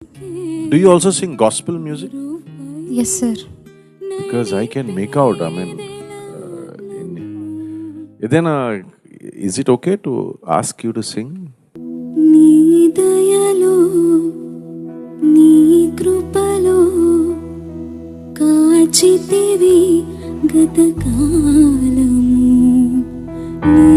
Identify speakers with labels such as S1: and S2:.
S1: Do you also sing gospel music?
S2: Yes, sir.
S1: Because I can make out, ఏదైనా is it okay to ask you to sing?
S3: నీ దయలో నీ కృపలో కాచితివి గతకాలము నీ